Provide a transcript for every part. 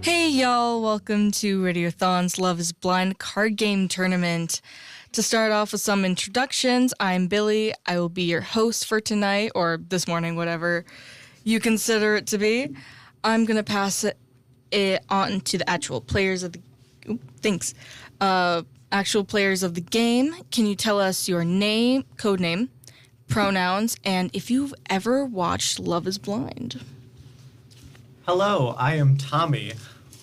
Hey y'all, welcome to Radiothon's Love is Blind card game tournament. To start off with some introductions, I'm Billy. I will be your host for tonight, or this morning, whatever you consider it to be. I'm going to pass it on to the actual players of the... actual players of the game. Can you tell us your name, code name, pronouns, and if you've ever watched Love is Blind? Hello, I am Tommy.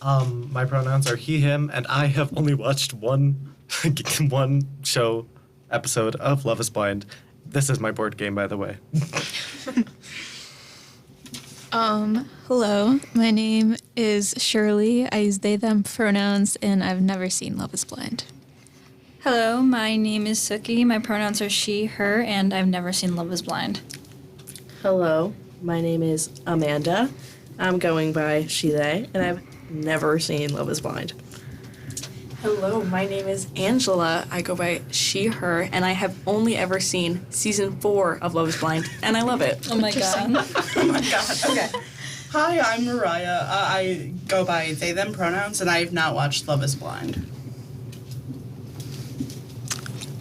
My pronouns are he, him, and I have only watched one show episode of Love is Blind. This is my board game, by the way. Hello, my name is Shirley. I use they, them pronouns, and I've never seen Love is Blind. Hello, my name is Suki. My pronouns are she, her, and I've never seen Love is Blind. Hello, my name is Amanda. I'm going by she, they, and I've never seen Love is Blind. Hello, my name is Angela. I go by she, her, and I have only ever seen season 4 of Love is Blind, and I love it. Oh my god. Oh my god, okay. Hi, I'm Mariah. I go by they, them pronouns, and I have not watched Love is Blind.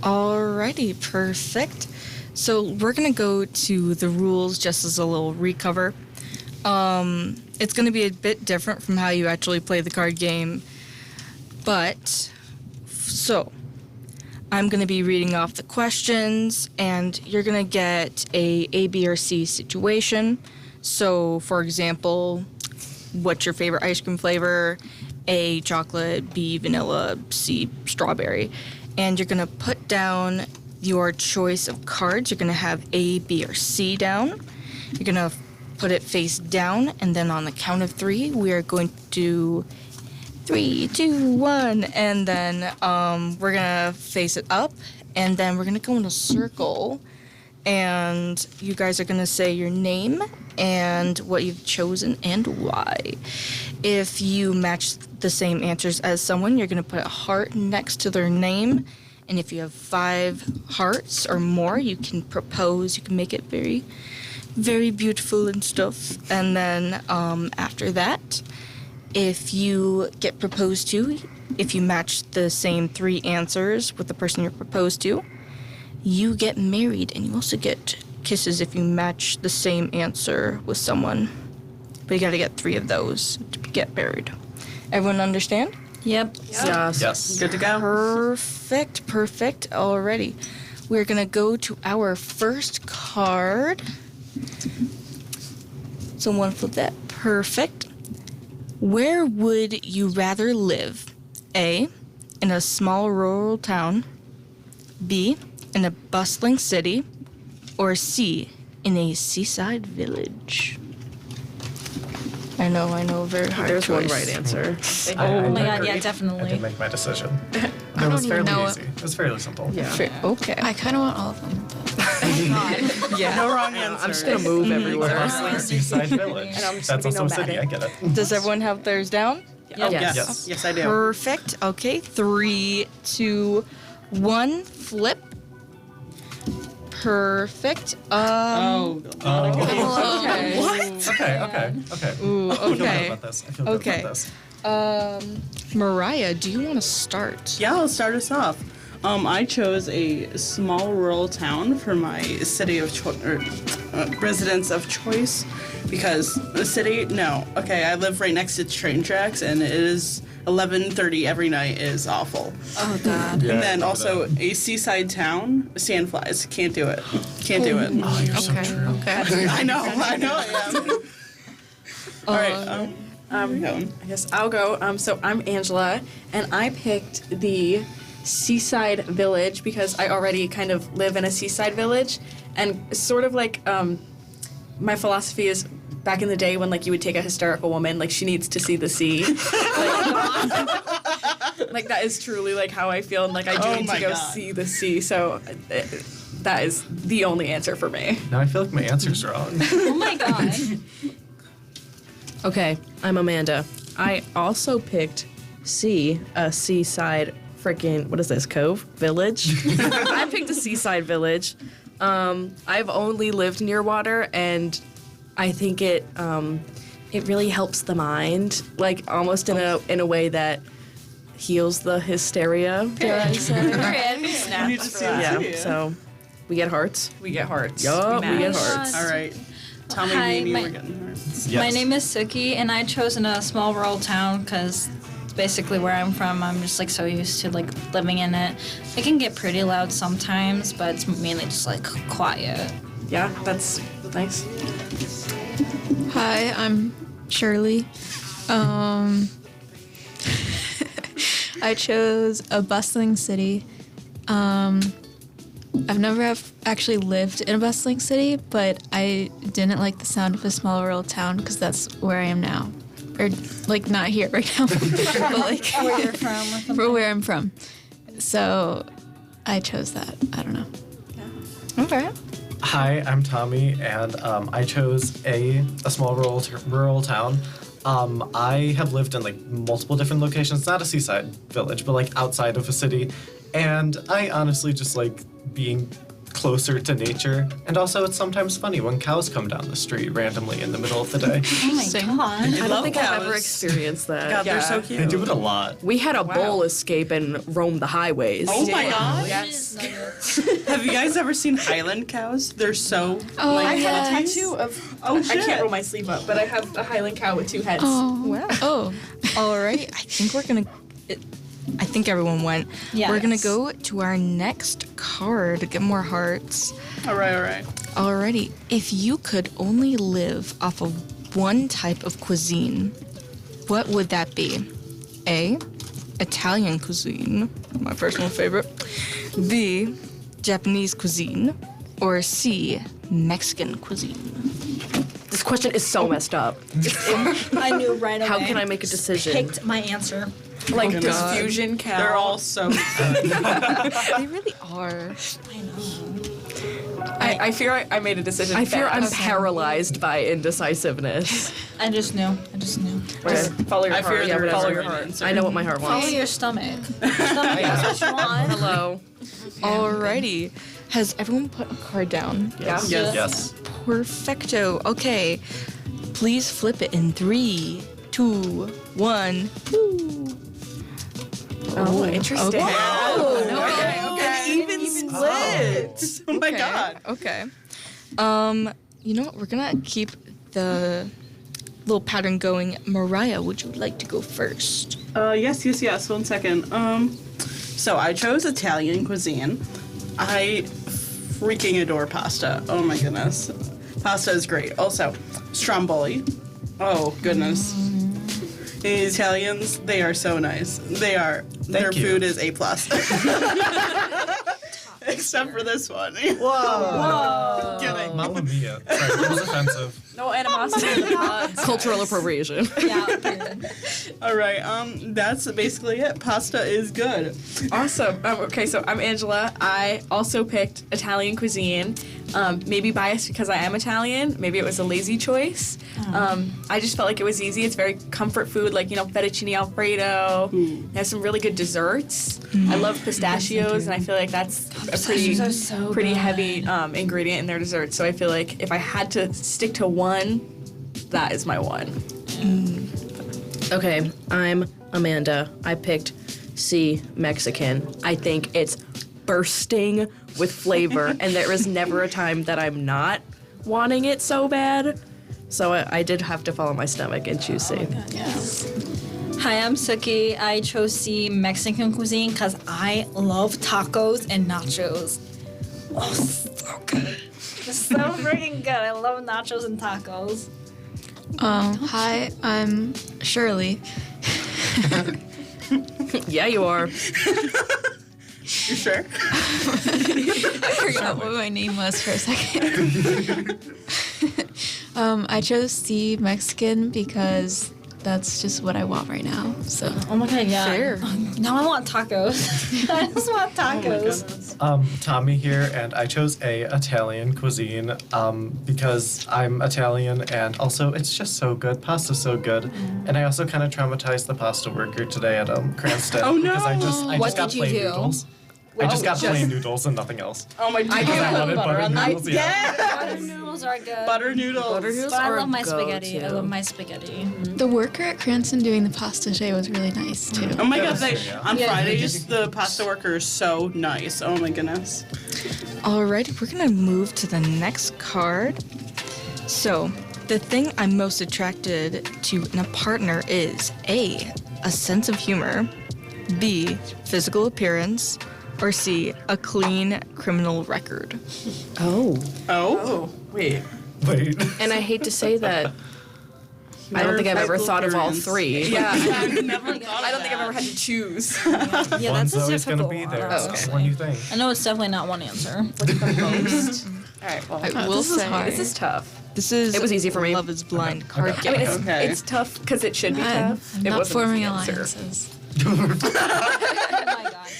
Alrighty, perfect. So we're going to go to the rules just as a little recover. It's going to be a bit different from how you actually play the card game. But, so, I'm going to be reading off the questions, and you're going to get A, B, or C situation. So, for example, what's your favorite ice cream flavor? A, chocolate, B, vanilla, C, strawberry. And you're going to put down your choice of cards. You're going to have A, B, or C down. You're going to put it face down, and then on the count of 3, we are going to do 3, 2, 1, and then we're going to face it up, and then we're going to go in a circle, and you guys are going to say your name and what you've chosen and why. If you match the same answers as someone, you're going to put a heart next to their name, and if you have 5 hearts or more, you can propose. You can make it very, very beautiful and stuff. And then after that, if you get proposed to, if you match the same 3 answers with the person you're proposed to, you get married, and you also get kisses if you match the same answer with someone. But you gotta get 3 of those to get married. Everyone understand? Yep. Yes. Good to go? Perfect. Alrighty. We're gonna go to our first card. Someone flip that. Perfect. Where would you rather live? A, in a small rural town. B, in a bustling city. Or C, in a seaside village. I know, very hard There's choice. one right answer. Oh my god, yeah, I definitely. did make my decision. It don't was even fairly know easy. It was fairly simple. Yeah. Okay. I kind of want all of them. Yeah. No wrong answer. I'm just going to move everywhere. Bustling seaside village. And I'm just That's gonna be also a city. nomadic. I get it. Does everyone have theirs down? Oh, Yes. yes. Yes, I do. Perfect. Okay, 3, 2, 1, flip. Perfect. Oh. Okay. Okay. Ooh, I feel good okay. about this. I feel good Okay. about this. Mariah, do you want to start? Yeah, I'll start us off. I chose a small rural town for my city of residence of choice because the city, no. Okay, I live right next to train tracks, and it is 11:30 every night is awful. Oh god. Yeah, And then I also remember a seaside town, sandflies. Can't do it. Can't do it. that. Oh, you're so true. Okay. I know I am. All right, I guess I'll go. So I'm Angela, and I picked the seaside village because I already kind of live in a seaside village, and sort of like my philosophy is back in the day when like you would take a hysterical woman, like she needs to see the sea. Like that is truly like how I feel, and like I do Oh need my to go God. see the sea. So that is the only answer for me. Now I feel like my answer's wrong. Oh my god. Okay, I'm Amanda. I also picked C, a seaside freaking, what is this, cove? Village? I picked a seaside village. I've only lived near water, and I think it it really helps the mind, like almost in a way that heals the hysteria. Dare I say? You need to see Yeah. it. So we get hearts. We get hearts. Yup, we get match. hearts. All right. Tell me, Hi, maybe my- we're getting hearts. Yes. My name is Suki, and I chose in a small rural town because it's basically where I'm from. I'm just like so used to like living in it. It can get pretty loud sometimes, but it's mainly just like quiet. Yeah, that's nice. Hi, I'm Shirley. I chose a bustling city. I've never actually lived in a bustling city, but I didn't like the sound of a small rural town because that's where I am now. Or, like, not here right now, but, like, Where you're from or something. for where I'm from. So I chose that. I don't know. Okay. Hi, I'm Tommy, and I chose a small rural town. I have lived in like multiple different locations, not a seaside village, but like outside of a city, and I honestly just like being closer to nature. And also, it's sometimes funny when cows come down the street randomly in the middle of the day. Oh my Same. god. I don't love think I've ever cows. experienced that. God, they're so Yeah. cute. They do it a lot. We had a bull escape and roam the highways. Oh my god. Yes. Have you guys ever seen Highland cows? They're so Oh, like I have a yes. tattoo of. Oh, I shit. can't roll my sleeve up, but I have a Highland cow with 2 heads. Oh. Wow. Oh. All right. I think we're gonna. I think everyone went. Yeah. We're gonna go to our next card to get more hearts. All right. Alrighty. If you could only live off of one type of cuisine, what would that be? A. Italian cuisine, my personal favorite. B. Japanese cuisine. Or C. Mexican cuisine. This question is so messed up. I knew right away. How can I make a decision? Picked my answer. Like Oh, this God. fusion cow. They're all so They really are. I know. I fear I made a decision. I fear I'm fast. paralyzed by indecisiveness. I just knew. Just follow your I heart. fear Yeah, the follow your right heart. answer. I know what my heart Follow wants. your stomach. Stomach knows what you want. Hello. Alrighty. Has everyone put a card down? Yeah. Yes. Perfecto. Okay. Please flip it in 3, 2, 1. Oh, interesting. Okay. Even split. Oh my god. Okay. You know what? We're gonna keep the little pattern going. Mariah, would you like to go first? Yes. 1 second. So I chose Italian cuisine. I freaking adore pasta. Oh my goodness. Pasta is great. Also, stromboli. Oh goodness. The Italians, they are so nice. They are. Their you. food is A+. Except for this one. Whoa. Kidding. Mamma mia. Sorry, that was offensive. No animosity. Cultural appropriation. Yeah. All right. That's basically it. Pasta is good. Awesome. Okay, so I'm Angela. I also picked Italian cuisine. Maybe biased because I am Italian. Maybe it was a lazy choice. I just felt like it was easy. It's very comfort food, like, fettuccine Alfredo. It has some really good desserts. I love pistachios, and I feel like that's a pretty are so pretty good. heavy ingredient in their desserts. So I feel like if I had to stick to one, that is my one. Okay, I'm Amanda. I picked C, Mexican. I think it's bursting with flavor, and there is never a time that I'm not wanting it so bad. So I did have to follow my stomach and choose C. Hi, I'm Suki. I chose C, Mexican cuisine, because I love tacos and nachos. Oh, so good. It's so freaking good. I love nachos and tacos. Hi, I'm Shirley. Yeah, you are. You sure? I forgot what my name was for a second. I chose C, Mexican, because that's just what I want right now. So Oh my god, yeah. Fair. Now I want tacos. I just want tacos. Tommy here, and I chose A, Italian cuisine, because I'm Italian, and also it's just so good. Pasta's so good. And I also kind of traumatized the pasta worker today at Cranston. Oh, no. Because I just What got did you plain do? noodles. I just got plain noodles and nothing else. Oh my god. Because I wanted butter noodles. Butter noodles are good. Butter noodles. Butter But I are love my go-to. spaghetti. I love my spaghetti. The worker at Cranston doing the pasta today was really nice too. Oh my Yeah, god, that's true, yeah. on Yeah. Fridays, the pasta worker is so nice. Oh my goodness. Alrighty, we're gonna move to the next card. So, the thing I'm most attracted to in a partner is A, a sense of humor, B, physical appearance, or C, a clean criminal record. Oh. Oh? Wait. Wait. And I hate to say that I don't think I've ever Physical thought of all appearance. three. Yeah. I've never thought I don't think I've ever had to choose. Yeah, One's that's a always gonna difficult be one, there. Oh, It's okay. just one you think. I know it's definitely not one answer. Most. All right. Well, I will this is say, hard. this is tough. this is It was easy for me. Love is Blind card Okay. I mean, game. it's, Okay. it's tough because it should be I'm tough. It not wasn't forming the answer. alliances. Oh my god.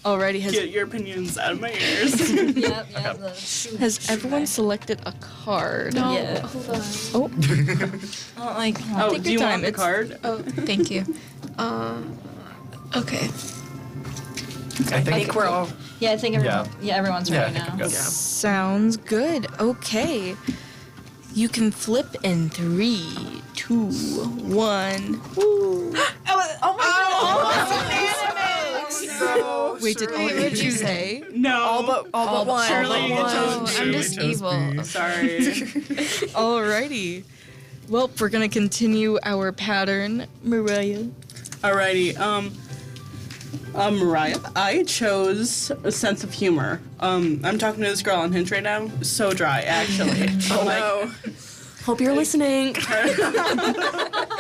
Alrighty, Get your opinions out of my ears. Yep, yeah. The shoot. has everyone selected a card? No, Yeah. hold on. Oh, I don't like. Oh, Take do your you time, want the it's- card? Oh, thank you. Okay. I I think we're all. Yeah, I think everyone. Yeah, everyone's Yeah, I ready think I'm now. good. sounds good. Okay. You can flip in 3, 2, 1. Wait, did all of you say? No. All but one. Shirley, you Oh, chose I'm B. just chose evil. B. Sorry. Alrighty. Well, we're gonna continue our pattern, Mariah. Alrighty. Mariah, I chose a sense of humor. I'm talking to this girl on Hinge right now. So dry, actually. Oh Like, no. Hope you're listening.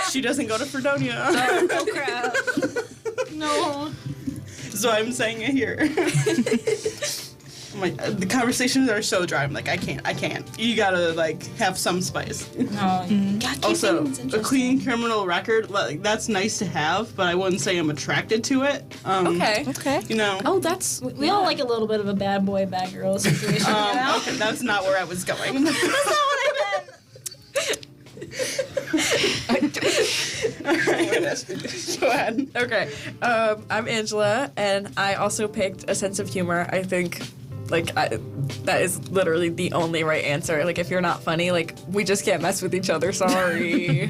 she doesn't go to Fredonia. Oh crap. No. So I'm saying it here. I'm like, the conversations are so dry. I'm like, I can't. You gotta like have some spice. No. Gotta keep Also, things a interesting. clean criminal record, like that's nice to have, but I wouldn't say I'm attracted to it. Okay. Okay. You know. Oh, that's. We all like a little bit of a bad boy, bad girl situation. You know? Okay, that's not where I was going. That's not what I meant. Go ahead. Okay. I'm Angela, and I also picked a sense of humor. I think, that is literally the only right answer. Like, if you're not funny, like, we just can't mess with each other. Sorry.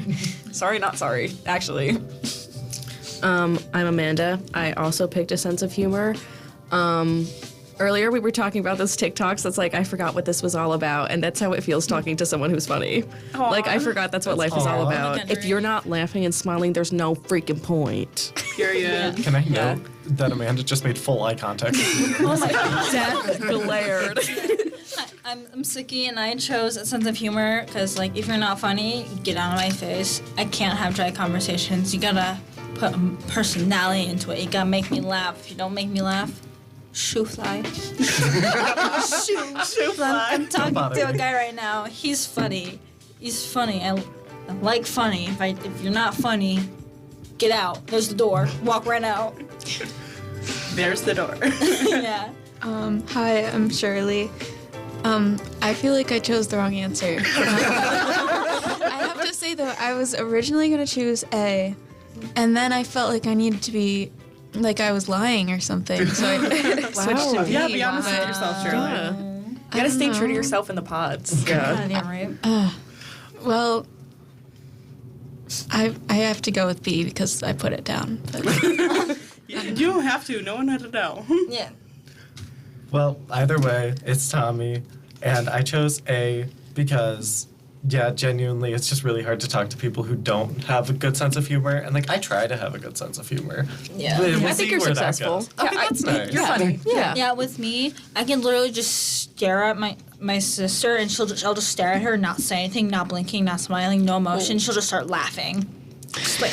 Sorry, not sorry. Actually. I'm Amanda. I also picked a sense of humor. Earlier we were talking about those TikToks. That's like I forgot what this was all about, and that's how it feels talking to someone who's funny. Like I forgot that's what life is all Aw. about. If you're not laughing and smiling, there's no freaking point. Period. Can I note that Amanda just made full eye contact with you? Death glared. I'm Suki, and I chose a sense of humor because, like, if you're not funny, get out of my face. I can't have dry conversations. You gotta put personality into it. You gotta make me laugh. If you don't make me laugh, shoo fly. I'm talking bother to a me. guy right now. He's funny. He's funny. I like funny. If you're not funny, get out. There's the door. Walk right out. There's the door. Yeah. Hi, I'm Shirley. I feel like I chose the wrong answer. I have to say though, I was originally gonna choose A, and then I felt like I needed to be, like I was lying or something, so I switched to B. Yeah, be honest with but- yourself, Shirley. Yeah. You gotta stay true to yourself in the pods. Yeah, right. Well, I have to go with B because I put it down. But You don't have to. No one had to know. Yeah. Well, either way, it's Tommy, and I chose A because, yeah, genuinely, it's just really hard to talk to people who don't have a good sense of humor, and like I try to have a good sense of humor. Yeah. We'll I see think you're where that successful. goes. Okay, that's nice. You're funny. Yeah. Yeah, with me, I can literally just stare at my sister, and I'll just stare at her, not say anything, not blinking, not smiling, no emotion. She'll just start laughing.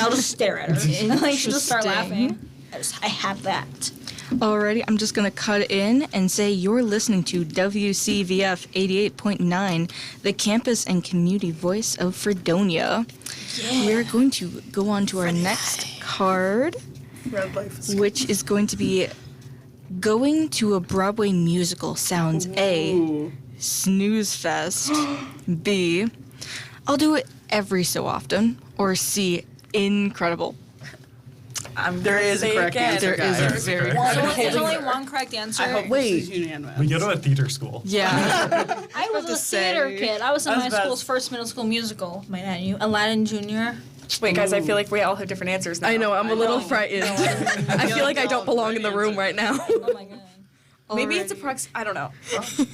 I'll just stare at her, and like she'll just start laughing. I have that. Alrighty, I'm just gonna cut in and say you're listening to WCVF 88.9, the campus and community voice of Fredonia. Yeah. We're going to go on to our next card, Red life is which is going to be going to a Broadway musical sounds A, Ooh. snooze fest, B, I'll do it every so often, or C, incredible. There is a correct answer, There is guys. a very There's only one correct answer. I hope Wait. this is unanimous. We go to a theater school. Yeah. I was to a theater say. kid. I was in I was my about- school's first middle school musical. My dad knew Aladdin Jr. Wait, guys, I feel like we all have different answers now. I know, I'm a little frightened. I feel like I don't belong in the room right now. Oh my god. Maybe it's I don't know.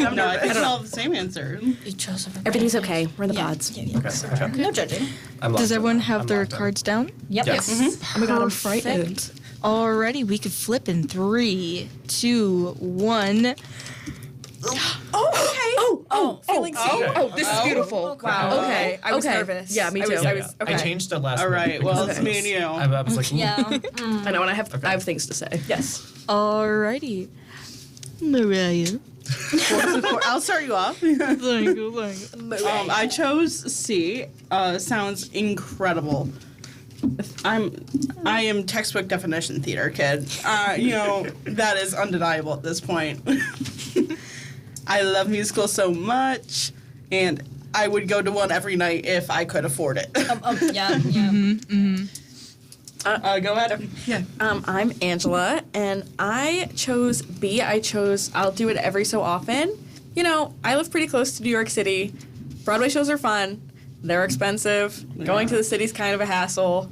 I'm No, I nervous. think it's all the same answer. You chose a Everything's okay. We're the pods. Okay. Okay. No judging. I'm Does locked in. everyone have I'm their locked in. cards down? Yep. Yes. Oh my god, I'm frightened. Alrighty, we could flip in 3, 2, 1. Feeling Oh, this is beautiful. Wow. Okay. I was Okay. nervous. Yeah, me too. I was, okay. I changed it last All right, minute well, because it's me and you. I was like, Yeah. I know, and I have things to say. Yes. Alrighty. Mariah. I'll start you off. Thank you. I chose C. Sounds incredible. I am textbook definition theater kid. That is undeniable at this point. I love musicals so much, and I would go to one every night if I could afford it. Yeah. Go ahead. Yeah. I'm Angela, and I chose B. I'll do it every so often. You know, I live pretty close to New York City. Broadway shows are fun. They're expensive. Going to the city's kind of a hassle.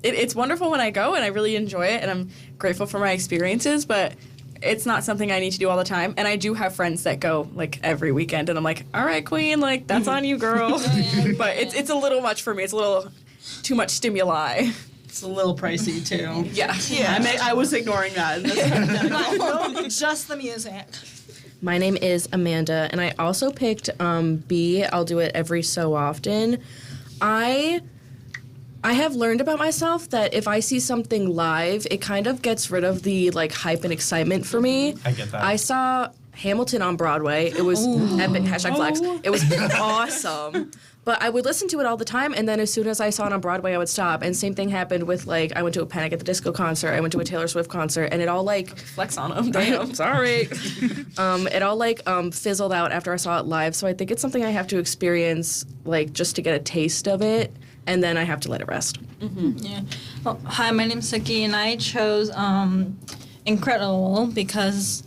It's wonderful when I go, and I really enjoy it, and I'm grateful for my experiences, but it's not something I need to do all the time. And I do have friends that go, like, every weekend, and I'm like, all right, queen, like, that's on you, girl. But it's a little much for me. It's a little too much stimuli. It's a little pricey too. Yeah. I was ignoring that. In this Just the music. My name is Amanda, and I also picked B. I'll do it every so often. I have learned about myself that if I see something live, it kind of gets rid of the like hype and excitement for me. I get that. I saw Hamilton on Broadway. It was epic. #flex. It was awesome. But I would listen to it all the time, and then as soon as I saw it on Broadway, I would stop. And same thing happened with, like, I went to a Panic at the Disco concert, I went to a Taylor Swift concert, and it all, like... Flex on them. Damn, sorry. It all, like, fizzled out after I saw it live, so I think it's something I have to experience, like, just to get a taste of it, and then I have to let it rest. Yeah. Well, hi, my name's Suki, and I chose Incredible because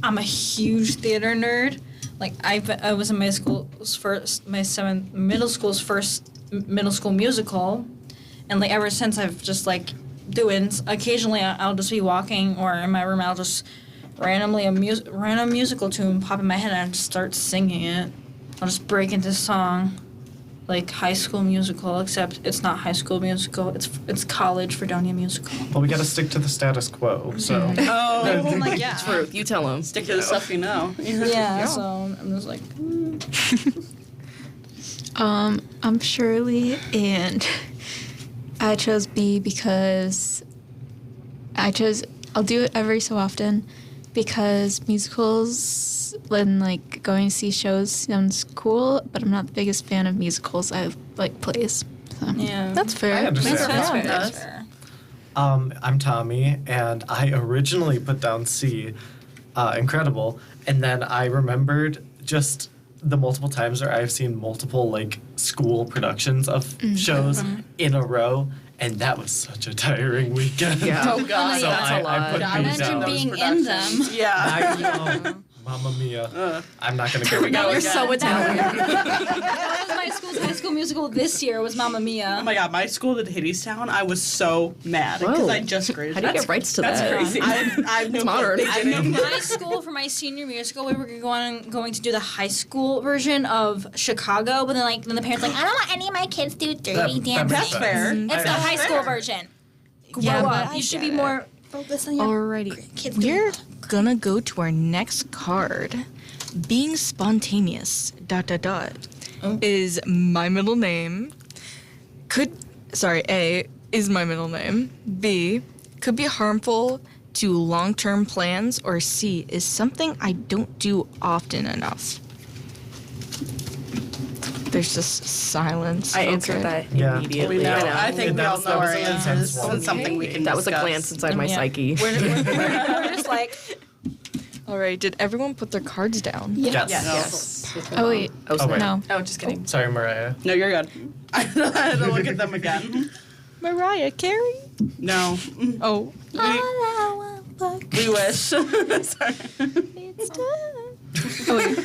I'm a huge theater nerd. Like I was in middle school's first middle school musical, and like ever since I've just like doing. Occasionally I'll just be walking or in my room. I'll just randomly random musical tune pop in my head and I just start singing it. I'll just break into song, like High School Musical, except it's not High School Musical. It's College Fredonia Musical. well, we got to stick to the status quo. So I'm like, yeah. Truth, you tell them. Stick to the stuff you know. Yeah, so I'm just like, I'm Shirley, and I chose B because I'll do it every so often because musicals and like going to see shows sounds cool, but I'm not the biggest fan of musicals. I like plays. So. yeah. That's fair. I understand. That's fair. I'm Tommy, and I originally put down C, Incredible, and then I remembered just the multiple times where I've seen multiple like school productions of shows in a row, and that was such a tiring weekend. Yeah. Oh God. So that's a lot. I put Yeah, B Imagine down. being in them. Yeah. I know. Mamma mia. I'm not gonna go. we go. You're again. so Italian. That was my school's High School Musical this year. Was Mamma Mia. Oh my God, my school did Hadestown. I was so mad because Whoa. I just graduated. How do you get rights to That's that? crazy. I've no modern. clue. I have no clue. My school for my senior musical, we were going to do the high school version of Chicago, but then the parents like, I don't want any of my kids to do dirty dancing. That's fair. It's the high school version. Yeah, Grow but up. You should be more focused on your Alrighty. kids. We're gonna go to our next card. Being spontaneous, ... is my middle name. A is my middle name. B could be harmful to long-term plans, or C is something I don't do often enough. There's just silence. I answered that Yeah. immediately. We know. I know. I think we That all was- know that our was an intense answers. one. It's something we can That was a discuss. glance inside my Yeah. psyche. We're just like, Alright, did everyone put their cards down? Yes. Yes. Oh wait, Oh, wait. No. Oh, just kidding. Sorry, Mariah. No, you're good. I had to look at them again. Mariah Carey? No. Oh. We wish. Sorry. Oh, wait.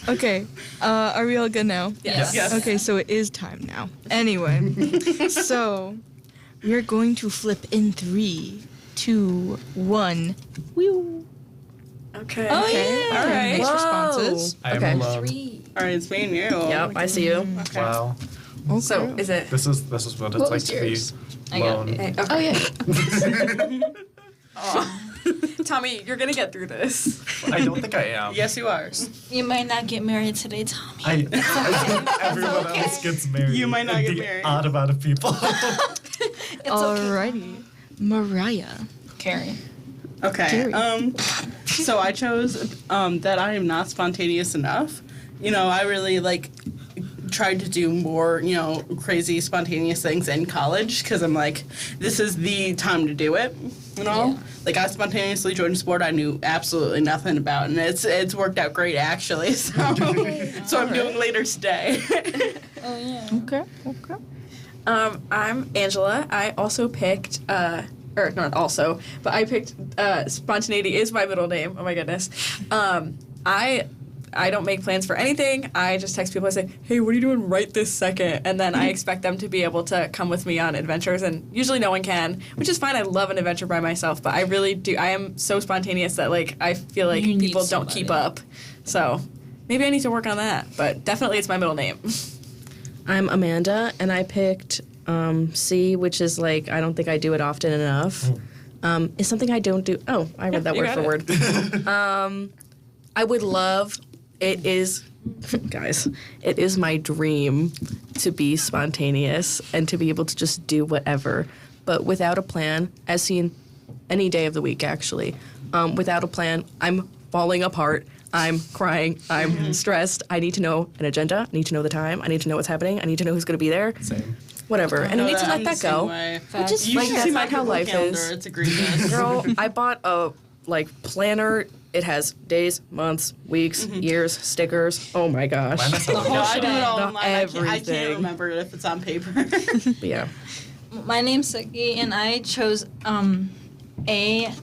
Okay. Are we all good now? Yes. Okay, so it is time now. Anyway, so we are going to flip in 3, 2, 1. Woo. Okay. Oh, Okay. yeah. All right. Nice Whoa. responses. I am Okay. alone. 3. All right, it's me and you. Yep, I see you. Wow. So is it? This is what it's What like was to yours? be I got alone. Okay. Oh yeah. Tommy, you're gonna get through this. I don't think I am. Yes, you are. You might not get married today, Tommy. I think everyone else gets married. You might not and get the married. odd amount of people. It's Alrighty. Mariah. Carrie. Okay. Jerry. So I chose that I am not spontaneous enough. I really tried to do more, crazy spontaneous things in college because I'm like, this is the time to do it. Yeah. I spontaneously joined a sport I knew absolutely nothing about, and it's worked out great actually. So I'm doing later today. Oh, yeah. Okay. I'm Angela. I also picked, or not also, but I picked spontaneity is my middle name. Oh my goodness. I don't make plans for anything. I just text people and say, hey, what are you doing right this second? And then I expect them to be able to come with me on adventures, and usually no one can, which is fine. I love an adventure by myself, but I really do. I am so spontaneous that, I feel like You need people don't keep somebody. up. So maybe I need to work on that, but definitely it's my middle name. I'm Amanda, and I picked C, which is I don't think I do it often enough. Is something I don't do. Oh, I read that you word got for word. I would love. It is, guys, it is my dream to be spontaneous and to be able to just do whatever, but without a plan, as seen any day of the week, actually. Without a plan, I'm falling apart. I'm crying. I'm stressed. I need to know an agenda. I need to know the time. I need to know what's happening. I need to know who's going to be there. Same. Whatever. And I need to let that go. Which is You like, should that's see my not how Google life calendar. is. It's egregious. Girl, I bought a planner. It has days, months, weeks, years, stickers. Oh my gosh. Mine is No, I do it all The online. I can't everything. remember it if it's on paper. But yeah. My name's Suki, and I chose A.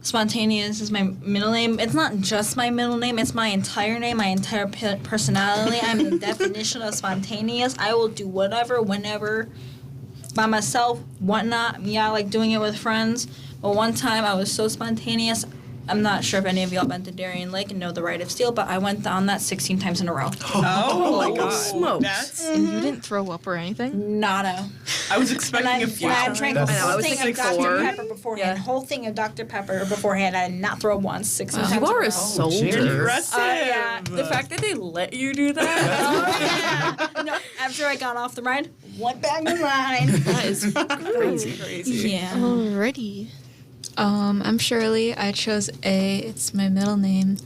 Spontaneous is my middle name. It's not just my middle name, it's my entire name, my entire personality. I'm the definition of spontaneous. I will do whatever, whenever, by myself, whatnot. Yeah, I like doing it with friends. But one time I was so spontaneous, I'm not sure if any of y'all been to Darien Lake and know the Rite of Steel, but I went down that 16 times in a row. Oh my god. Smokes. That's, And you didn't throw up or anything? Nada. I was And expecting a few. I drank a I know, I whole was thing thinking of Dr. 4. Pepper beforehand. Whole thing of Dr. Pepper beforehand. I did not throw up once. 16 times You in are row. a soldier. Aggressive. Yeah, the fact that they let you do that. Oh, yeah. No, after I got off the ride, went back in line. That is crazy. Crazy. Yeah. Alrighty. I'm Shirley. I chose A. It's my middle name.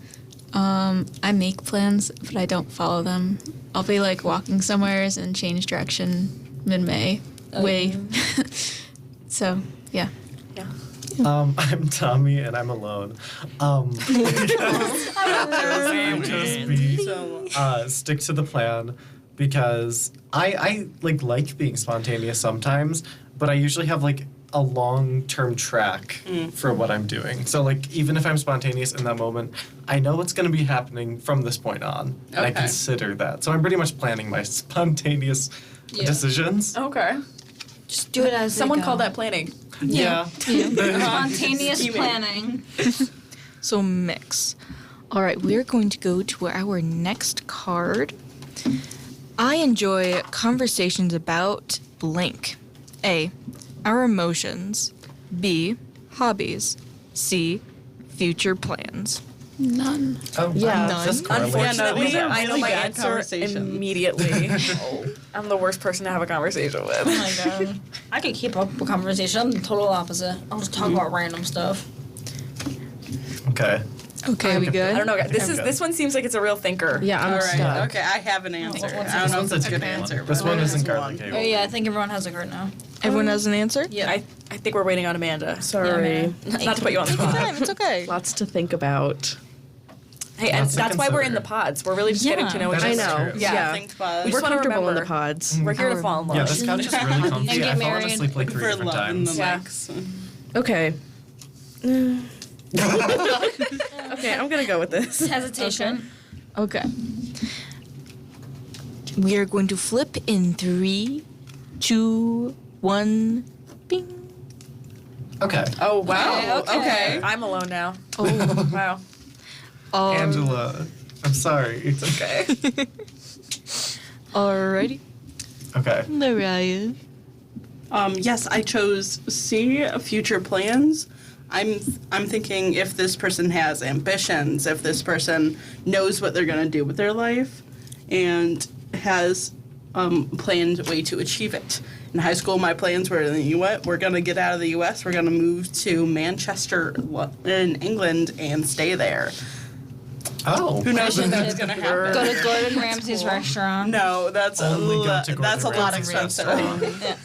I make plans, but I don't follow them. I'll be walking somewheres and change direction mid-May. So, yeah. I'm Tommy and I'm alone. I chose B. So, Stick to the plan because I like being spontaneous sometimes, but I usually have a long-term track for what I'm doing. So even if I'm spontaneous in that moment, I know what's going to be happening from this point on, and I Okay. consider that. So I'm pretty much planning my spontaneous decisions. Okay. Just do it as Someone they called go. that planning. Yeah. Spontaneous Scheming. planning. So mix. All right, we're going to go to our next card. I enjoy conversations about blank. A. Our emotions. B. Hobbies. C. Future plans. None. Oh, Yeah. wow, this None. correlates. Unfortunately, these are I know really my bad answer conversations. immediately. I'm the worst person to have a conversation with. Oh my god. I could keep up a conversation. I'm the total opposite. I'll just talk about random stuff. Okay. Okay, we good? I don't know. Guys. I'm good. This one seems like it's a real thinker. Yeah, I'm all right. stuck. Okay, I have an answer. What's I don't know if This it's a good one's answer. This but one it's isn't one. garlic Oh cable. yeah, I think everyone has a card now. Everyone has an answer? Yeah. I think we're waiting on Amanda. Sorry. Not to put you on the Take your spot. time, it's okay. Lots to think about. Hey, and Lots to that's why we're in the consider. pods. We're really just getting to know each That other. is I know. true. Yeah. Think about We We're just wanna comfortable in the remember. pods. We're here to fall in love. Yeah, this couch is really comfy. get I've married. honestly played 3 for different love in the times. Yeah. mix. Okay. Okay, I'm gonna go with this. Hesitation. Okay. We are going to flip in 3, 2, 1. Bing. Okay. Oh, wow. Okay. I'm alone now. Oh, Wow. Angela, I'm sorry. It's okay. Alrighty. Okay. Mariah. Yes, I chose C, future plans. I'm thinking if this person has ambitions, if this person knows what they're gonna do with their life, and has planned a way to achieve it. In high school, my plans were, you know what, we're gonna get out of the U.S., we're gonna move to Manchester in England and stay there. Oh. Who knows if that's gonna happen? Go to Gordon Ramsay's restaurant. No, that's Only go to that's a Gordon lot Ramsay's expensive. restaurant. Yeah.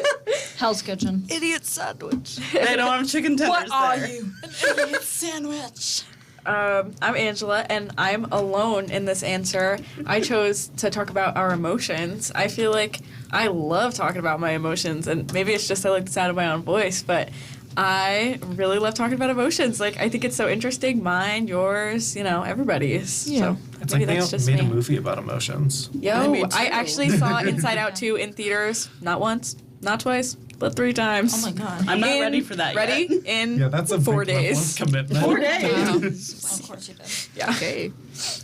Hell's Kitchen. Idiot sandwich. They don't have chicken tenders there. you? An idiot sandwich. I'm Angela, and I'm alone in this answer. I chose to talk about our emotions. I feel like I love talking about my emotions, and maybe it's just I like the sound of my own voice, but I really love talking about emotions. Like, I think it's so interesting. Mine, yours, everybody's. Yeah. So It's maybe like that's they just made me. a movie about emotions. Yo, Me I too. actually saw Inside Out 2 in theaters. Not once, not twice, but 3 times. Oh my god. I'm not ready for that Ready? yet. In Yeah, that's a 4 big level days. of commitment. 4 days. Of course you did. Yeah. Okay.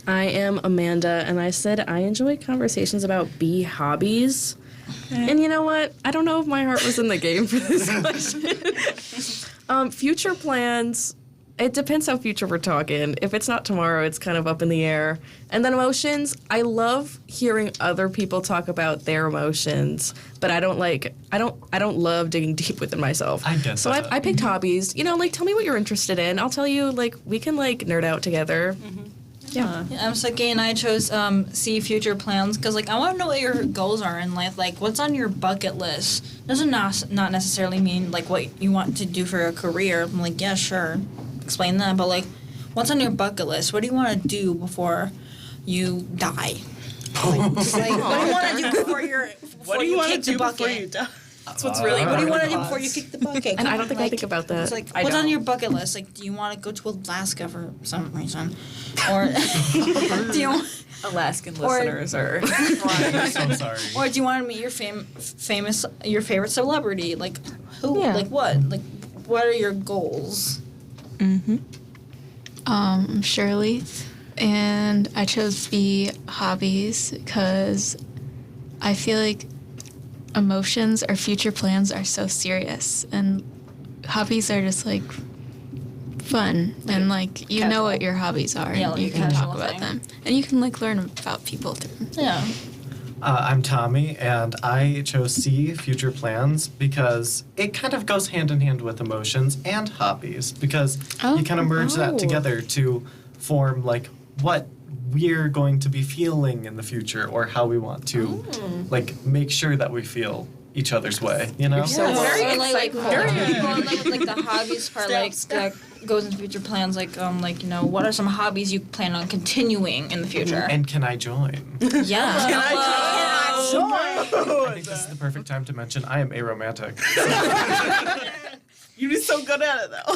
I am Amanda, and I said I enjoy conversations about bee hobbies. And you know what? I don't know if my heart was in the game for this question. Future plans. It depends how future we're talking. If it's not tomorrow, it's kind of up in the air. And then emotions. I love hearing other people talk about their emotions, but I don't love digging deep within myself. I get so that. I picked hobbies. Tell me what you're interested in. I'll tell you. We can nerd out together. Yeah. Yeah, I'm Suki, and I chose C, future plans, because I want to know what your goals are in life. What's on your bucket list? Doesn't not necessarily mean what you want to do for a career. I'm yeah, sure, explain that. But what's on your bucket list? What do you want to do before you die? What do you want to do before What do you want to kick the do before bucket? you die? That's what's really What do you want to do important. before you kick the bucket? And I don't think I think about that. It's I what's on don't. your bucket list? Do you want to go to Alaska for some reason, or do you, Alaskan Or- listeners are. I'm so sorry. or do you want to meet your your favorite celebrity? Who? Yeah. What? What are your goals? Shirley, and I chose B, hobbies, because I feel like emotions or future plans are so serious, and hobbies are just fun, and you know what your hobbies are, Yeah, and you a can talk casual about thing. them, and you can learn about people through. Yeah. I'm Tommy, and I chose C, future plans, because it kind of goes hand in hand with emotions and hobbies, because you kind of merge that together to form what we're going to be feeling in the future, or how we want to make sure that we feel each other's way. so very Or insightful. the hobbies part, that goes into future plans. What are some hobbies you plan on continuing in the future? And can I join? Yeah. I think this is the perfect time to mention I am aromantic. You'd be so good at it though.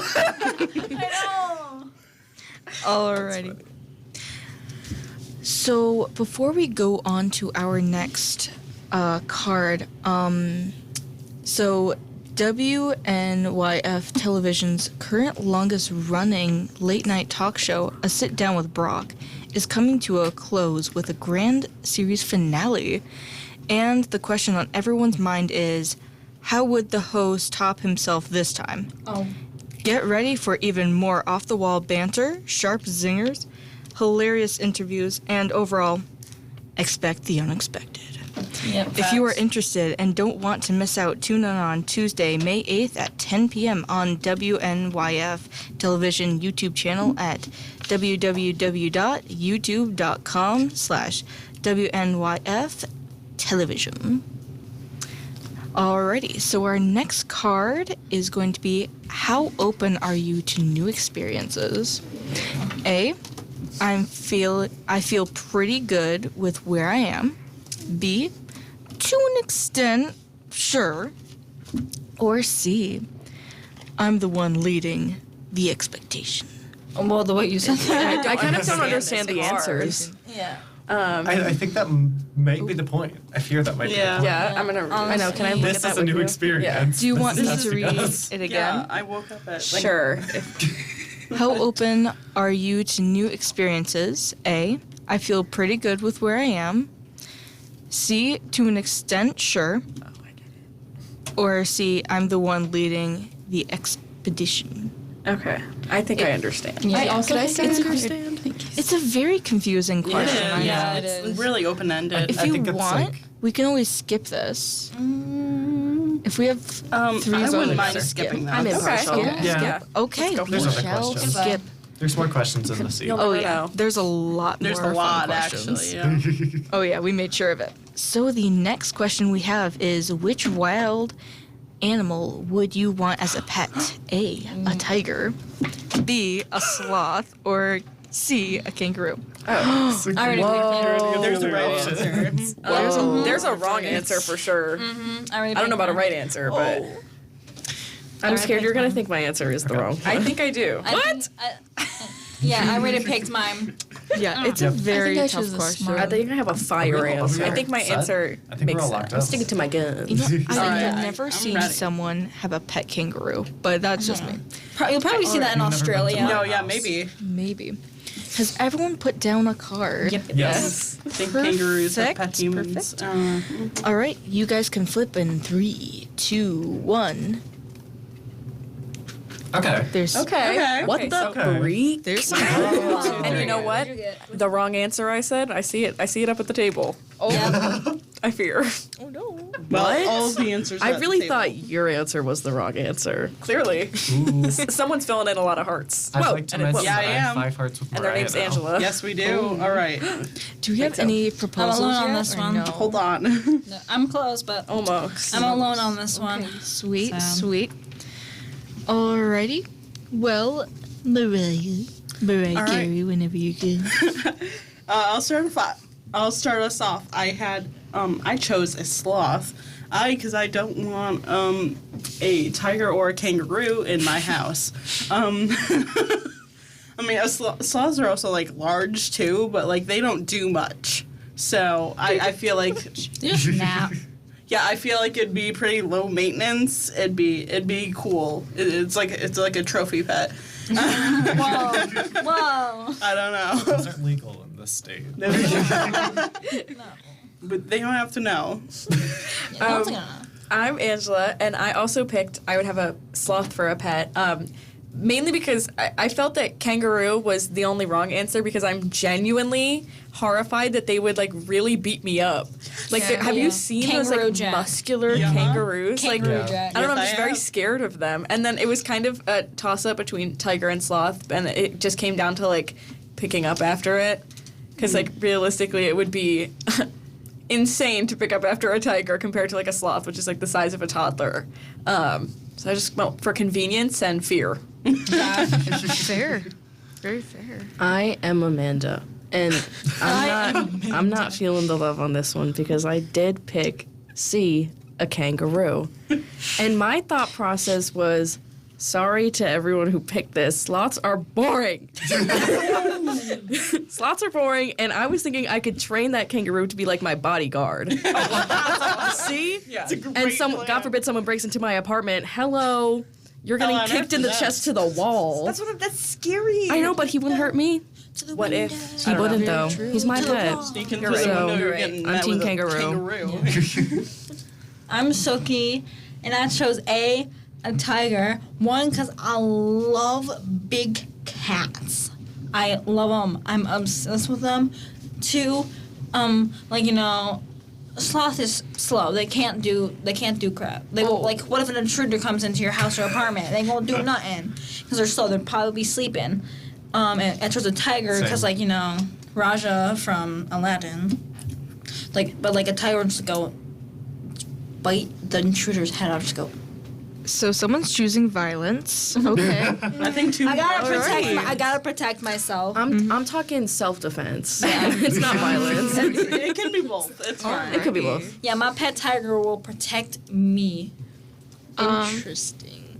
Alrighty. So before we go on to our next card, so WNYF Television's current longest running late night talk show, A Sit Down with Brock, is coming to a close with a grand series finale. And the question on everyone's mind is, how would the host top himself this time? Oh. Get ready for even more off-the-wall banter, sharp zingers, hilarious interviews, and overall, expect the unexpected. Yep, If you are facts. interested and don't want to miss out, tune in on Tuesday, May 8th at 10 p.m. on WNYF Television YouTube channel at www.youtube.com/WNYF Television. Alrighty, so our next card is going to be, how open are you to new experiences? A, I feel pretty good with where I am. B, to an extent, sure. Or C, I'm the one leading the expectation. Well, the way you said that. I kind of don't understand the answers. Yeah. I think that might be the point. I fear that might be the point. Yeah, I'm gonna. I know. Can I look This at that is a with new you? experience. Do you want me This to is read us. it again? Yeah, I woke up at like, Sure. How open are you to new experiences? A, I feel pretty good with where I am. C, to an extent, sure. Oh, I get it. Or C, I'm the one leading the expedition. Okay. I think I understand. Yeah. I also Could I think say I it's understand? It's a very confusing It question. is. I know. Yeah, it it's is. really open ended. If I you think it's want, like- we can always skip this. If we have three I votes, wouldn't mind skip. skipping that. I'm impartial. Okay. Yeah. Okay, Let's go we for it. There's other shall questions. skip. There's more questions in the sea. You'll Oh never yeah, know. there's a lot There's more a fun lot questions. actually. Yeah. Oh yeah, we made sure of it. So the next question we have is, which wild animal would you want as a pet? A tiger, B, a sloth, or C, a kangaroo? Oh. I already picked There's a Other right option. answer. There's a wrong answer for sure. I already I don't know about a picked right answer, but I'm scared you're gonna think my answer is the wrong. I think I do. mine. Yeah, I already picked mine. Yeah, it's a Yep. very I tough choose a question. smart- I think I have a fire answer. I think my Set? answer I think makes we're all locked sense. up. Sticking to my guns. You know, I've Alright, never I'm seen ready. someone have a pet kangaroo, but that's just me. You'll probably see that in You've never been to Australia. my No, yeah, house. maybe. Maybe. Has everyone put down a card? Yep. Yes. I think kangaroos have pet Perfect, humans. All right, you guys can flip in 3, 2, 1. Okay. There's Okay. What Okay, the Okay. freak? there's And you know what? The wrong answer I said. I see it. I see it up at the table. Yep. I fear. oh no. Well, What? all of the answers. are I at the really table. thought your answer was the wrong answer. Clearly, Ooh. someone's filling in a lot of hearts. I'd Whoa, like to and it- mention Yeah, that I I have am. 5 hearts with And their Mariah name's now. Angela. Yes, we do. All right. Do we have so. any proposals alone on yet, this or one. No? Hold on. No, I'm close, but Almost. I'm alone on this one. Sweet, So- sweet. Alrighty. Well, Mariah, All right. Carey, whenever you can. I'll start us off. I chose a sloth. Because I don't want a tiger or a kangaroo in my house. I mean, sloths are also like large too, but like they don't do much. So I feel like Just nap. yeah, I feel like it'd be pretty low maintenance. It'd be cool. It's like a trophy pet. Whoa. Whoa. I don't know. Those aren't legal in this state. But they don't have to know. Yeah, no one's gonna. I'm Angela, and I also picked I would have a sloth for a pet. Mainly because I felt that kangaroo was the only wrong answer because I'm genuinely horrified that they would like really beat me up. Like, Yeah. have Yeah. you seen those Kangaroo like Jack. muscular Yeah. kangaroos? Kangaroo Like, Jack. I don't know, I'm Yes, just I very have. scared of them. And then it was kind of a toss up between tiger and sloth, and it just came down to like picking up after it. Because like realistically, it would be insane to pick up after a tiger compared to like a sloth, which is like the size of a toddler. So I just went for convenience and fear. Fair. Very fair. I am Amanda, and I'm not feeling the love on this one because I did pick C, a kangaroo, and my thought process was, sorry to everyone who picked this, sloths are boring. Sloths are boring, and I was thinking I could train that kangaroo to be like my bodyguard. See? Yeah. And God forbid someone breaks into my apartment. Hello, you're getting on kicked earth in the is chest to the wall. That's scary. I know, but he wouldn't hurt me. What if? He wouldn't though. He's my pet. Sneak into You're the right. window, So, you're right. getting I'm met team with a kangaroo. I'm Suki, and I chose a tiger. One, because I love big cats. I love them. I'm obsessed with them. Two, sloth is slow. They can't do crap. They won't, like, what if an intruder comes into your house or apartment? They won't do nothing because they're slow. They'll probably be sleeping. And I chose a tiger because, Raja from Aladdin. But a tiger would just go bite the intruder's head off. Just go. So someone's choosing violence. Okay. I think two. I gotta Alright. protect myself. I'm talking self-defense. It's not violence. It can be both. It's fine. It could be both. Yeah, my pet tiger will protect me. Interesting.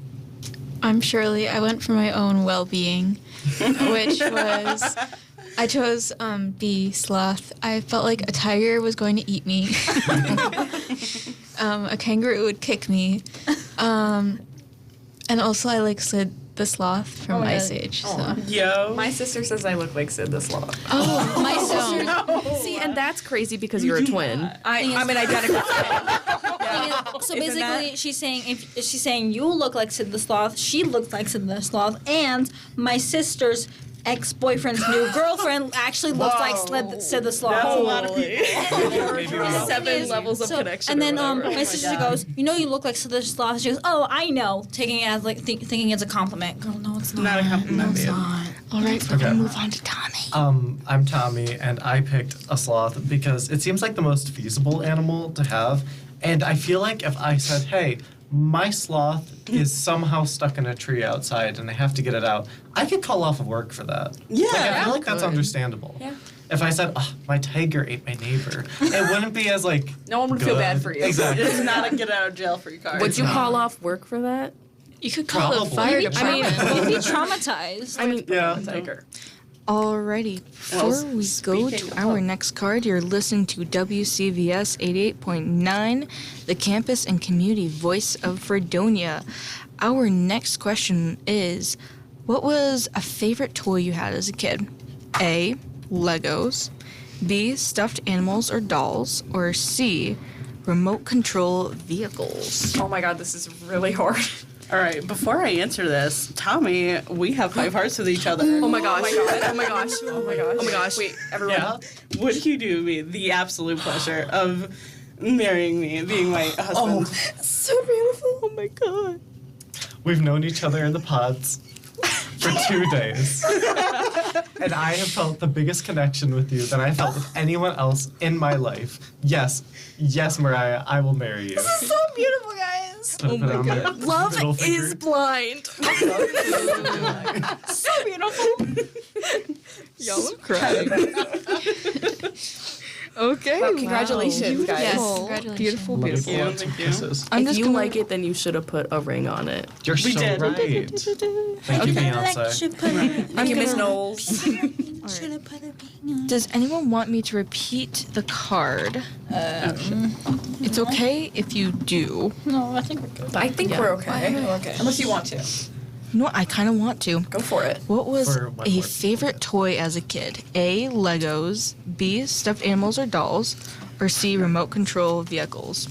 I'm Shirley. I went for my own well-being, which was I chose B, sloth. I felt like a tiger was going to eat me. A kangaroo would kick me. And also I like Sid the sloth from my Ice God. Age. So. Yo. My sister says I look like Sid the Sloth. Oh, My sister. See, and that's crazy because you're a twin. I'm an identical twin. So Isn't basically, that- she's saying you look like Sid the Sloth. She looks like Sid the Sloth, and my sister's ex-boyfriend's new girlfriend actually looks like Sid the Sloth. That's a lot of people. Maybe wrong. 7 levels of connection. And then or whatever. my sister goes, you know, you look like Sid the Sloth. She goes, oh, I know, taking it as like thinking it's a compliment. Girl, no, it's not. Not a compliment, babe. All right, we're gonna move on to Tommy. I'm Tommy, and I picked a sloth because it seems like the most feasible animal to have. And I feel like if I said, hey, my sloth is somehow stuck in a tree outside and I have to get it out, I could call off of work for that. Yeah. Like, I feel like that's understandable. Yeah. If I said, oh, my tiger ate my neighbor, it wouldn't be as like. No one would feel bad good. for you. Exactly. It's not a get out of jail free card. Would you call off work for that? You could call Probably. the fire You'd department. be traumatized. I mean, Yeah. Tiger. Alrighty, before we go to our next card, you're listening to WCVS 88.9, the campus and community voice of Fredonia. Our next question is, what was a favorite toy you had as a kid? A, Legos, B, stuffed animals or dolls, or C, remote control vehicles? Oh my god, this is really hard. All right, before I answer this, Tommy, we have 5 hearts with each other. oh my gosh. Oh my gosh. Oh my gosh. Oh my gosh. Wait, everyone. Yeah. Would you do me the absolute pleasure of marrying me, being my husband? So beautiful. Oh my god. We've known each other in the pods for 2 days. And I have felt the biggest connection with you that I felt with anyone else in my life. Yes, Mariah, I will marry you. This is so beautiful, guys. Oh my God. Love is blind. So beautiful. Y'all are crying. Okay, Well, congratulations, guys. Yes, Beautiful, congratulations. beautiful, Love you. beautiful. Thank you, thank you. Kisses. I'm If just you gonna like it, then you should have put a ring on it. You're We so did. right. Thank you, Beyonce. Thank you, Miss Knowles. Does anyone want me to repeat the card? It's okay if you do. No, I think we're good. I think we're okay. Okay. Unless you want to. No, I kind of want to. Go for it. What was For what a part? favorite toy as a kid? A, Legos, B, stuffed animals or dolls, or C, remote control vehicles?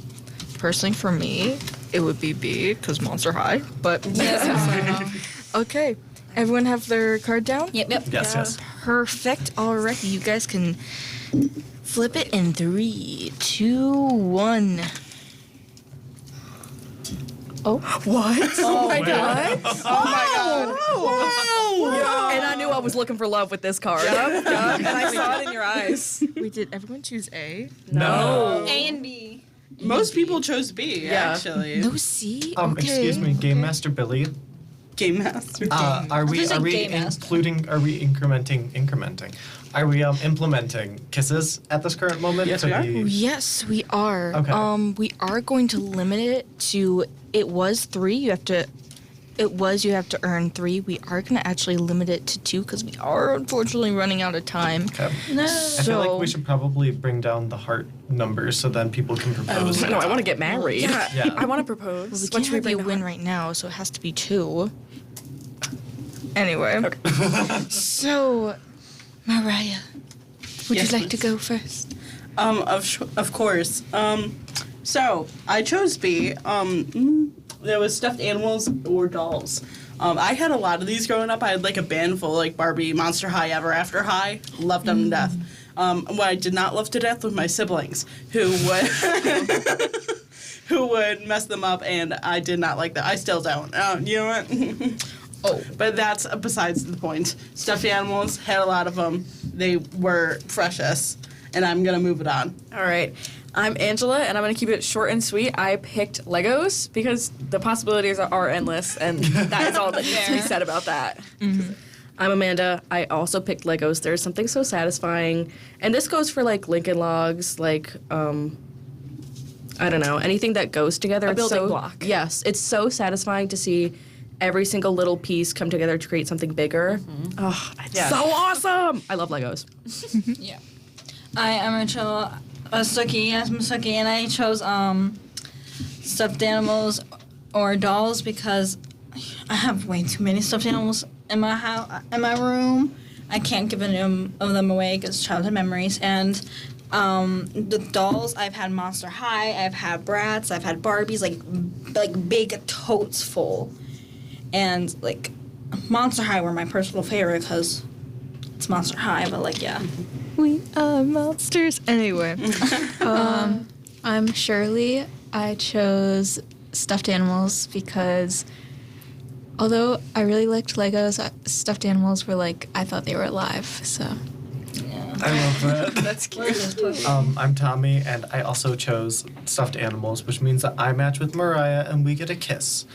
Personally, for me, it would be B, because Monster High, but okay. Everyone have their card down? Yep. Yes. Perfect. Alrighty, you guys can flip it in 3, 2, 1. Oh. What? Oh my god. And I knew I was looking for love with this card. And I saw it in your eyes. Wait, did everyone choose A? No. A and B. Most people chose B, Yeah. actually. No C? Okay. Excuse me, Game Master Billy. Game Master. Are we There's a Game Master. incrementing? Are we implementing kisses at this current moment? Yes, to we are. be- Yes, we are. Okay. We are going to limit it to. It was 3. You have to earn 3. We are going to actually limit it to 2 because we are unfortunately running out of time. Okay. No. I feel like we should probably bring down the heart numbers so then people can propose. No, I want to get married. Yeah. I want to propose. We What can't should we have you bring win down? right now, so it has to be 2. Anyway. So, Mariah, would Yes, you like to please. go first? Of course. So I chose B. There was stuffed animals or dolls. I had a lot of these growing up. I had like a bin full of like Barbie, Monster High, Ever After High. Loved them to death. What I did not love to death was my siblings, who would who would mess them up, and I did not like that. I still don't. You know what? Oh. But that's besides the point. Stuffed animals, had a lot of them. They were precious, and I'm gonna move it on. All right. I'm Angela, and I'm going to keep it short and sweet. I picked Legos because the possibilities are endless, and that is all that needs to be said about that. I'm Amanda. I also picked Legos. There's something so satisfying. And this goes for, like, Lincoln Logs, like, I don't know, anything that goes together. A It's building so, block. Yes, it's so satisfying to see every single little piece come together to create something bigger. Oh, it's so awesome! I love Legos. Yeah. I am Suki, and I chose stuffed animals or dolls because I have way too many stuffed animals in my house, in my room. I can't give any of them away because childhood memories. And the dolls, I've had Monster High, I've had Bratz, I've had Barbies, like big totes full. And like Monster High were my personal favorite because it's Monster High, but like yeah. We are monsters. Anyway. I'm Shirley. I chose stuffed animals because although I really liked Legos, stuffed animals were like, I thought they were alive, so. I love that. That's cute. I'm Tommy, and I also chose stuffed animals, which means that I match with Mariah and we get a kiss,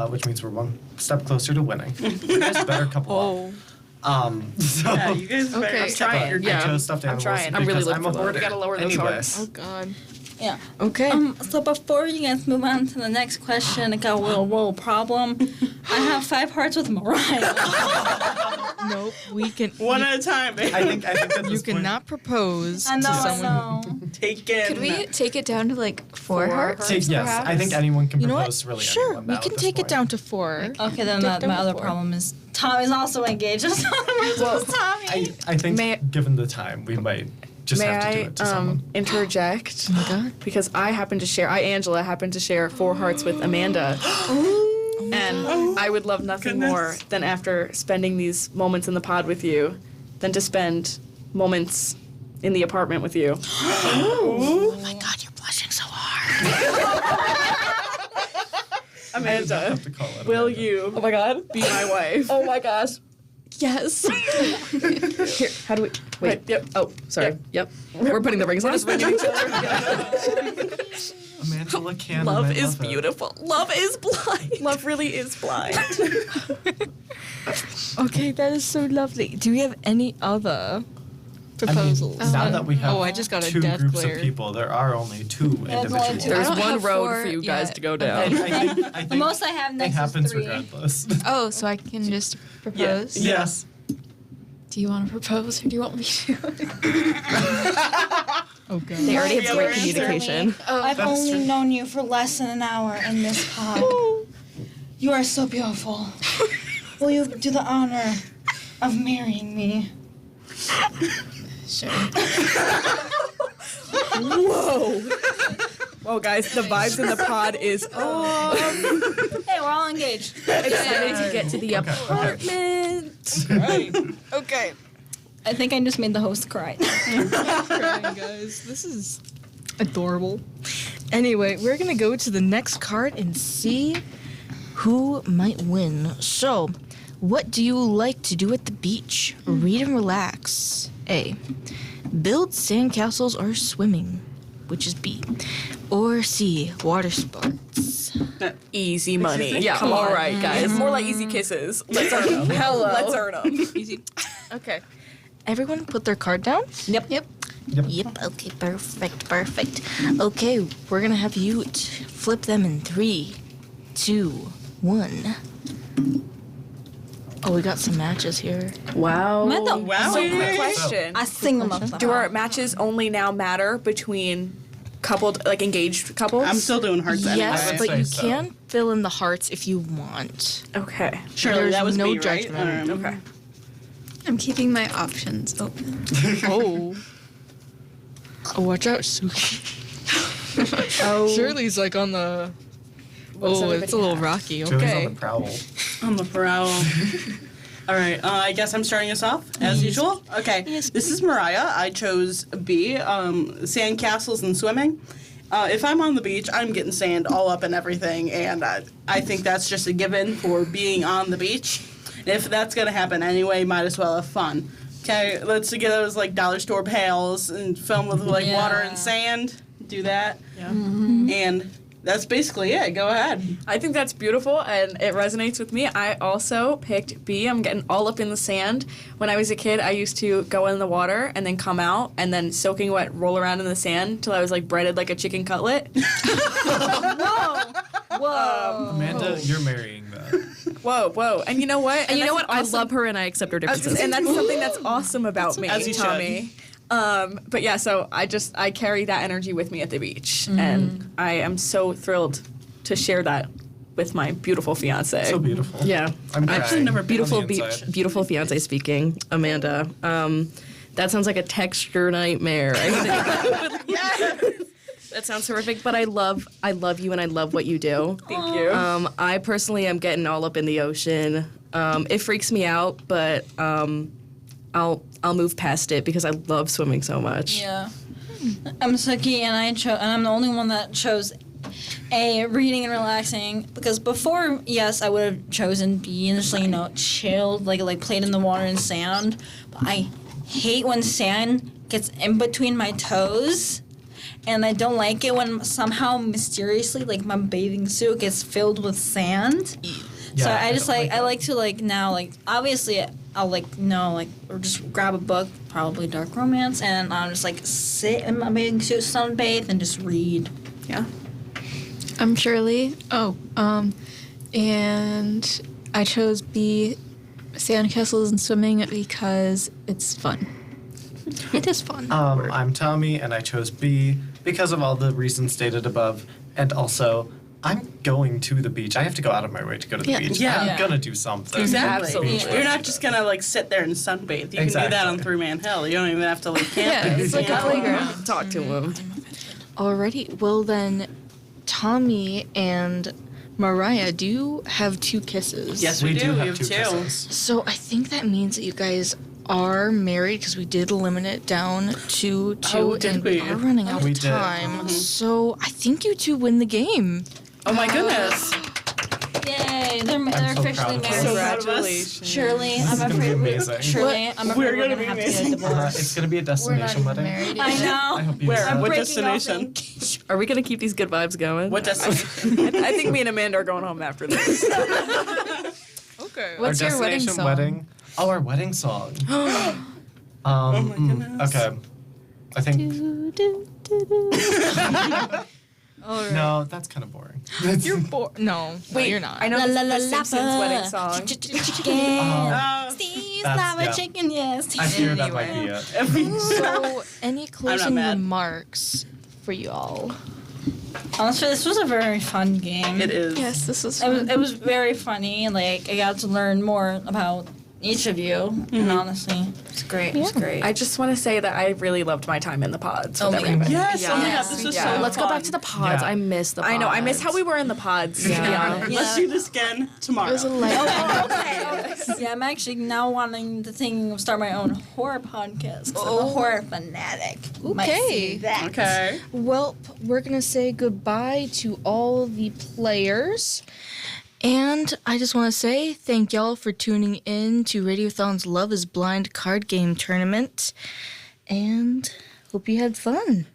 which means we're one step closer to winning. You guys better couple up. So Yeah, you guys better Okay, step trying. up your I Yeah. chose stuffed animals trying. I'm really because I'm a looking for hoarder. We gotta lower those anyway. hearts. Oh, God. Yeah. Okay. So before you guys move on to the next question, I got a little problem. I have 5 hearts with Mariah. Nope. We can. One at a time. I think at You this point, cannot propose I know, to I someone. know. Take in. Could we take it down to like 4 hearts? yes, perhaps? I think anyone can You know what? propose to really Sure, anyone we now can at this take it point. down to 4. Okay, then Get my them other before. problem is Tommy's also engaged. It's not Tommy. I think May- given the time, we might just May have to do I it to someone. interject? Oh my God. Because Angela, happen to share 4 hearts with Amanda. And I would love nothing Goodness. more than after spending these moments in the pod with you, than to spend moments in the apartment with you. Oh my God, you're blushing so hard. Amanda, Have to call it will Amanda. you Oh my God. be my wife? Oh my gosh. Yes. Here, how do we... Wait. Right, yep. Oh, sorry. Yep. We're putting the rings on. Amanda can. Love and I is love it. beautiful. Love is blind. Love really is blind. Okay, that is so lovely. Do we have any other proposals? Now that we have Oh, I just got a 2 death groups glare. of people, there are only 2 only individuals. two. There's I don't one have road 4 for you guys yet. to go And down. I think The most I have it next happens is 3. regardless. Oh, so I can just propose? Yes. Do you want to propose or do you want me to? Oh God. They already have Yeah, great we're communication. I've That's only true. known you for less than an hour in this pod. You are so beautiful. Will you do the honor of marrying me? Sure. Whoa. Well, guys, the vibes in the pod is Hey, we're all engaged. excited to get to the apartment. Okay. I think I just made the host cry. Crying, guys. This is adorable. Anyway, we're gonna go to the next card and see who might win. So, what do you like to do at the beach? Read and relax. A. Build sandcastles or swimming, which is B. Or C. Water sports. Easy money. Yeah, Come all on. right, guys. More like easy kisses. Let's earn them. Hello. Let's earn them. Easy. Okay. Everyone put their card down? Yep. Yep. Okay, perfect. Okay, we're gonna have you flip them in 3, 2, 1. Oh, we got some matches here. Wow. Wow. So, quick question. I sing them up. Do our matches only now matter between coupled, like engaged couples? I'm still doing hearts Yes, anyway. but say you so. can fill in the hearts if you want. Okay. Surely there's that was no me, right? judgment. Okay. I'm keeping my options open. Oh. Oh, watch out, Suki. Oh. Shirley's like on the. does Oh, everybody it's a little have? rocky. Julie's on Okay. the prowl. On the prowl. All right, I guess I'm starting us off as usual. Okay, this is Mariah. I chose B, sandcastles and swimming. If I'm on the beach, I'm getting sand all up and everything, and I think that's just a given for being on the beach. And if that's gonna happen anyway, might as well have fun. Okay, let's get those like dollar store pails and fill 'em with like water and sand. do that. Yeah. And that's basically it. Go ahead. I think that's beautiful, and it resonates with me. I also picked B. I'm getting all up in the sand. When I was a kid, I used to go in the water and then come out and then soaking wet roll around in the sand till I was like breaded like a chicken cutlet. Whoa. Amanda, you're marrying that. Whoa. And you know what? And you know what? I Awesome, love her and I accept her differences. and that's something that's awesome about me, As you should. Tommy. But yeah, so I carry that energy with me at the beach, and I am so thrilled to share that with my beautiful fiance. So beautiful. Yeah. I'm I've actually crying never on Beautiful the beach, inside. beautiful fiance speaking, Amanda. That sounds like a texture nightmare. That sounds horrific, but I love you and I love what you do. Thank you. I personally am getting all up in the ocean. It freaks me out, but I'll move past it because I love swimming so much. Yeah. I'm Suki, and I'm the only one that chose A, reading and relaxing, because before, yes, I would have chosen B and just, chilled, like played in the water and sand. But I hate when sand gets in between my toes, and I don't like it when somehow mysteriously, my bathing suit gets filled with sand. Yeah, So I just don't I like to now obviously I'll or just grab a book, probably dark romance, and I'll just sit in my bathing suit, sunbathe, and just read. Yeah. I'm Shirley. And I chose B, sandcastles and swimming, because it's fun. It is fun. I'm Tommy, and I chose B because of all the reasons stated above, and also I'm going to the beach. I have to go out of my way to go to the Yeah. beach. Yeah. I'm Yeah. gonna do something. Exactly. Absolutely. You're not just gonna sit there and sunbathe. You can do that on Exactly. Three Man Hill. You don't even have to camp. Yeah, it's like a playground. Talk to him. Alrighty. Well then, Tommy and Mariah, do you have 2 kisses? Yes, we do. We have two. kisses. So I think that means that you guys are married because we did limit it down to 2, Oh, did and we? are running out We of did. time. So I think you 2 win the game. Oh my goodness. Yay! They're so officially proud of married. us. Congratulations. Shirley, I'm gonna be afraid. amazing. Shirley, I'm afraid We're we're gonna gonna be have to get a amazing. divorce. It's gonna be a destination wedding. I know. I hope you Where? decide. What breaking off destination? Are we gonna keep these good vibes going? What destination? I think me and Amanda are going home after this. Okay. What's our your wedding destination song? wedding. Oh, our wedding song. Oh my goodness. Okay. I think. No, that's kind of boring. You're bored. No, Wait, you're not. I know the Simpsons wedding song. Steve's That's- lava yeah. chicken, yes. I fear that might be it. So, any closing mad. remarks for you all? Honestly, this was a very fun game. It is. Yes, this was It was, fun. it was very funny. I got to learn more about each of you. And honestly, it's great. It's great. I just want to say that I really loved my time in the pods with Oh my everybody. Yes. Oh my God. This was Yeah. so Let's go fun. back to the pods. Yeah. I miss the pods. I know. I miss how we were in the pods. Yeah. Let's do this again tomorrow. It was a light. Yeah, I'm actually now wanting to start my own horror podcast. 'Cause I'm a horror fanatic. Might see Okay. that. Okay. Well, we're going to say goodbye to all the players. And I just want to say thank y'all for tuning in to Radiothon's Love is Blind card game tournament. And hope you had fun.